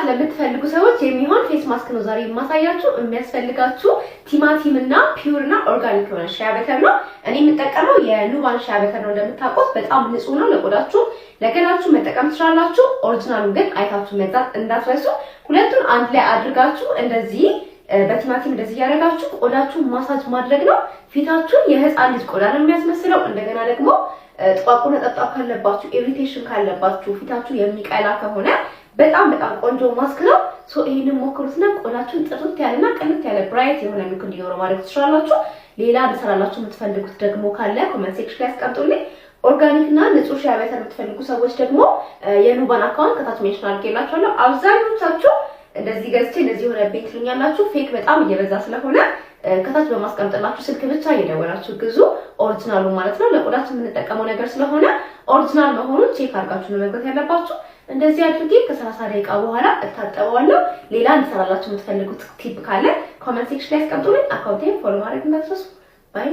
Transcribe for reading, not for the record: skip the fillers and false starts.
ለምትፈልጉ ሰዎች የሚሆን ፌስ ማስክ ነው ዛሬ የማሳያችሁ። የሚያስፈልጋችሁ ቲማቲም እና ፒውር እና ኦርጋኒክ የሆነ ሻይ በተር ነው። እኔ የምጠቀመው የኑባን ሻይ በተር ነው። እንደምታውቁት በጣም ንጹህ ነው። ለቆዳችሁ ለገላችሁ መጠቀም ትችላላችሁ። ኦሪጂናሉን ግን አይታችሁ መግዛት እንዳትረሱ። ሁለቱን አንድ ላይ አድርጋችሁ እንደዚህ በቲማቲም እንደዚህ ያደርጋችሁ ቆዳችሁ ማሳጅ ማድረግ ነው። ፊታችሁ የህፃን ልጅ ቆዳ ነው የሚያስመስለው። እንደገና ደግሞ ጥቋቁር ነጠብጣብ ካለባችሁ፣ ኢሪቴሽን ካለባችሁ፣ ፊታችሁ የሚቀላ ከሆነ በጣም ቆንጆ ማስክ ነው። ይሄንን ሞክሩትና ቆዳችሁን ጥርት ያለና ቅልት ያለ ብራይት የሆነ ሉክ እንዲኖረው ማድረግ ትችላላችሁ። ሌላ ልሰራላችሁ የምትፈልጉት ደግሞ ካለ ኮሜንት ሴክሽን ላይ አስቀምጡልኝ። ኦርጋኒክ እና ንጹህ ሻይ በተር የምትፈልጉ ሰዎች ደግሞ የኑባን አካውንት ከታች ሜንሽን አድርጌላችኋለሁ። አብዛኞቻችሁ እንደዚህ ገዝቼ እንደዚህ ሆነ ቤት ልኛላችሁ። ፌክ በጣም እየበዛ ስለሆነ ከታች በማስቀምጥላችሁ ስልክ ብቻ እየደወላችሁ ግዙ። ኦሪጂናሉ ማለት ነው። ለቆዳችን የምንጠቀመው ነገር ስለሆነ ኦሪጂናል መሆኑን ቼክ አድርጋችሁ ነው መግዛት ያለባችሁ። እንደዚህ አድርጌ ከ30 ደቂቃ በኋላ እታጠበዋለሁ። ሌላ እንሰራላችሁ የምትፈልጉት ቲፕ ካለ ኮሜንት ሴክሽን ላይ አስቀምጡልኝ። አካውንቴን ፎሎ ማድረግ እንዳትረሱ። ባይ